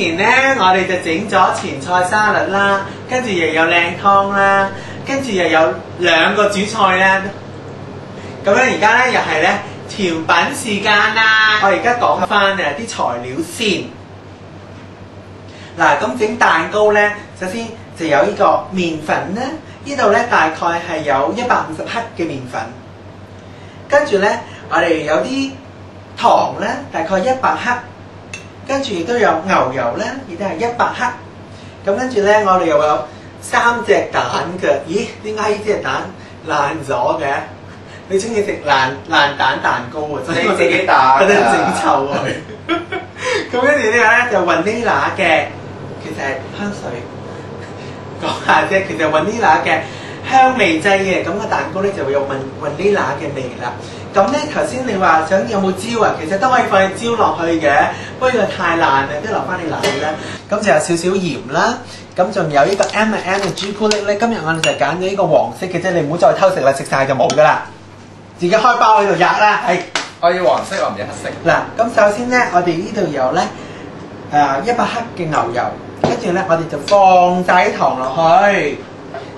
前呢，我哋就整咗前菜沙律啦，跟住又有靚湯啦，跟住又有2個主菜啦。咁樣而家咧又係咧甜品時間啦。我而家講翻啲材料先。嗱，咁整蛋糕咧，首先就有呢個麵粉啦。呢度咧大概係有150克嘅麵粉。跟住咧，我哋有啲糖咧，大概100克。跟住亦都有牛油咧，亦都係100克。咁跟住咧，我哋又有3隻蛋嘅。咦？點解呢隻蛋爛咗嘅？你中意食爛蛋蛋糕啊？你自己打覺得整臭佢。咁跟住呢個咧就vanilla嘅，其實係香水。講下啫，其實vanilla嘅香味劑嘅，咁個蛋糕咧就會有vanilla嘅味啦。咁咧頭先你話想有冇椒啊？其實都可以放啲椒落去嘅，不過呢個太爛啦，都留翻你辣啦。咁就有少少鹽啦。咁仲有呢個 M&M 嘅朱古力咧，今日我哋就揀咗呢個黃色嘅啫，你唔好再偷食啦，食晒就冇噶啦。自己開包喺度吔啦，係。我要黃色，我唔要黑色。嗱，咁首先咧，我哋呢度有咧100克嘅牛油，跟住咧我哋就放晒啲糖落去。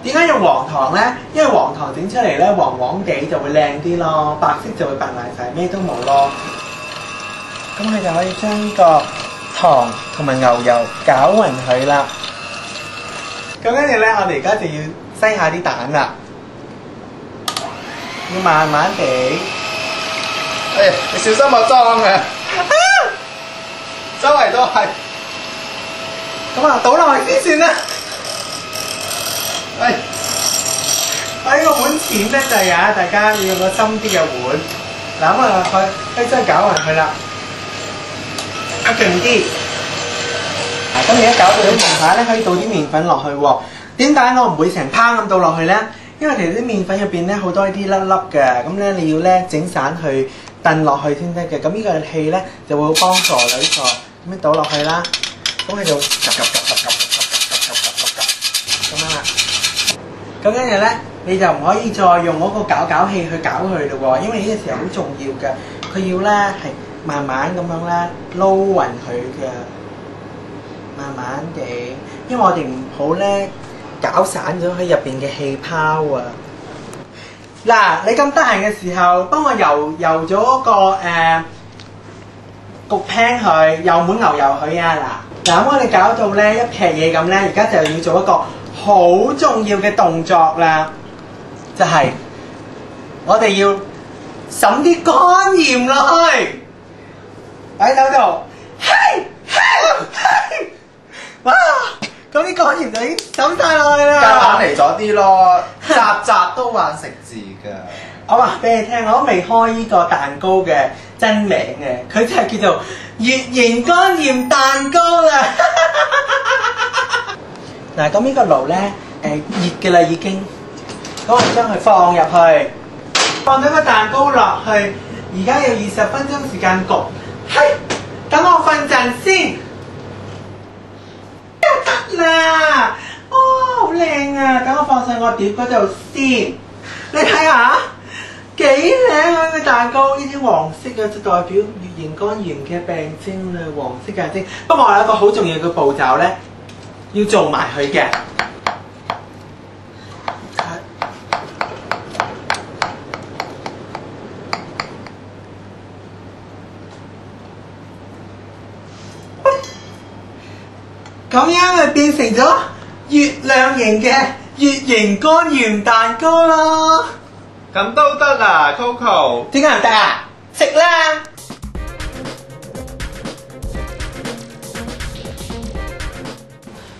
點解用黃糖咧？因為黃糖整出嚟咧黃黃地就會靚啲咯，白色就會白爛晒，咩都冇咯。咁佢就可以將呢個糖同埋牛油攪勻佢啦。咁跟住咧，我哋而家就要篩下啲蛋啦，要慢慢地。哎，你小心我裝啊！周圍都係。咁啊，倒落去先算啦。哎，我呢個碗淺得滯啊！大家要用個深啲嘅碗。嗱，咁啊，佢真係攪勻佢啦。我勁啲。咁而家攪到啲麵粉咧，可以倒啲麵粉落去喎。點解我唔會成烹咁倒落去咧？因為其實啲麵粉入邊咧好多呢啲粒粒嘅，咁咧你要咧整散去燉落去先得嘅。咁呢個氣咧就會幫助呢個咁樣倒落去啦。咁佢就咁樣啦。咁跟住咧，你就唔可以再用嗰個攪器去攪佢咯喎，因為呢個時候好重要嘅，佢要咧係慢慢咁樣咧撈勻佢嘅，慢慢地，因為我哋唔好咧攪散咗佢入邊嘅氣泡啊！嗱，你咁得閒嘅時候，幫我油咗嗰個焗 pan 佢，油滿牛油佢啊！嗱，咁我哋搞到咧一撇嘢咁咧，而家就要做一個好重要嘅動作啦，就係我哋要滲啲乾鹽落去喺手度，哇！咁啲乾鹽就已經滲晒落去啦。夾硬嚟咗啲咯，集都玩食字㗎。我話俾你聽，我都未開呢個蛋糕嘅真名嘅，佢就係叫做月形乾鹽蛋糕啦。嗱，咁呢個爐咧熱嘅啦已經，咁我將佢放入去，放咗個蛋糕落去，而家要20分鐘時間焗。係，等我瞓陣先。得啦，哦，好靚啊！等我放上我碟嗰度先，你睇下幾靚啊個蛋糕，呢啲黃色嘅就代表乙型肝炎嘅病徵啦，黃色嘅症。不過我有一個好重要嘅步驟咧，要做埋佢嘅。咁樣咪變成咗月亮形嘅月形乾鹽蛋糕咯。咁都得啊 ，Coco。點解唔得啊？食啦！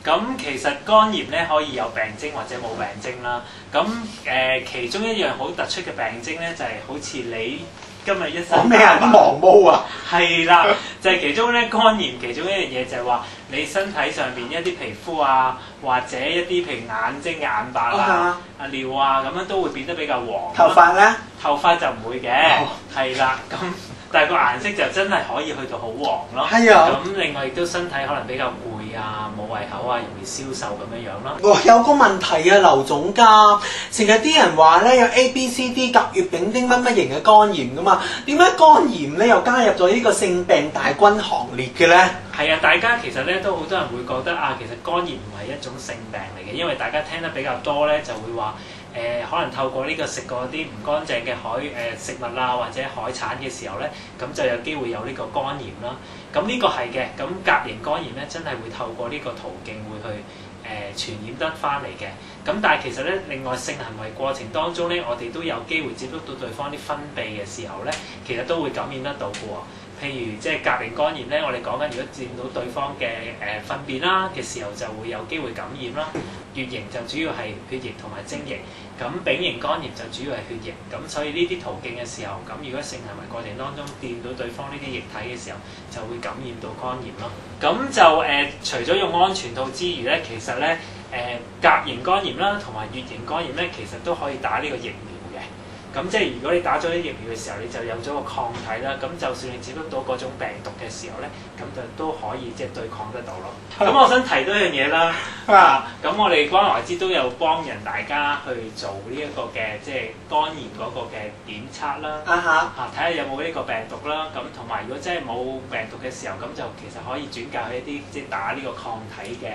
咁其實肝炎咧可以有病徵或者冇病徵啦。咁其中一樣好突出嘅病徵咧，就係好似你今日一身咩啊？啲毛毛啊！係啦，就係其中咧肝炎其中一樣嘢就係話你身體上邊一啲皮膚啊，或者一啲譬如眼睛嘅眼白啊、尿啊咁樣都會變得比較黃。頭髮咧？頭髮就唔會嘅，係啦咁。但係個顏色就真係可以去到好黃咯。係啊。咁另外亦都身體可能比較攰啊、冇胃口啊、容易消瘦咁樣樣咯。哇！有個問題啊，劉總監，成日啲人話咧有 A、B、C、D 甲乙丙丁乜乜型嘅肝炎噶嘛？點解肝炎咧又加入咗呢個性病大軍行列嘅咧？係啊，大家其實咧都好多人會覺得啊，其實肝炎唔係一種性病嚟嘅，因為大家聽得比較多咧，就會話可能透過呢個食過啲唔乾淨嘅食物啊，或者海產嘅時候咧，咁就有機會有呢個肝炎啦。咁呢個係嘅，咁甲型肝炎咧真係會透過呢個途徑會去傳染得翻嚟嘅。咁但係其實咧，另外性行為過程當中咧，我哋都有機會接觸到對方啲分泌嘅時候咧，其實都會感染得到嘅喎。譬如即係甲型肝炎咧，我哋講緊如果佔到對方嘅糞便啦嘅時候，就會有機會感染啦。乙型就主要係血液同埋精液，咁丙型肝炎就主要係血液。咁所以呢啲途徑嘅時候，咁如果性行為過程當中掂到對方呢啲液體嘅時候，就會感染到肝炎咯。咁就除咗用安全套之餘咧，其實咧甲型肝炎啦同埋乙型肝炎咧，其實都可以打呢個疫苗嘅。咁即係如果你打咗啲疫苗嘅時候，你就有咗個抗體啦。咁就算你接觸到嗰種病毒嘅時候咧，咁就都可以即係對抗得到咯。咁我想提多一樣嘢啦。咁我哋關懷之都有幫人大家去做呢一個嘅即係肝炎嗰個嘅檢測啦。睇下有冇呢個病毒啦。咁同埋如果真係冇病毒嘅時候，咁就其實可以轉介去一啲即係打呢個抗體嘅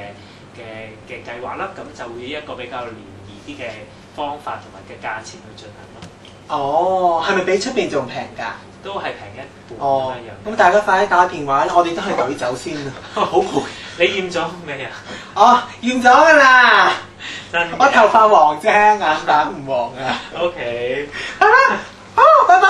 計劃啦。咁就會一個比較廉宜啲嘅方法同埋嘅價錢去進行咯。哦，係咪比出邊仲平㗎？都係平一半哦，咁樣。咁大家快啲打電話啦！我哋都係舉走先啊，好攰。你驗咗未啊？哦，驗咗㗎啦。真嘅我頭髮黃啫，眼蛋唔黃啊。OK。好啦，好，拜拜。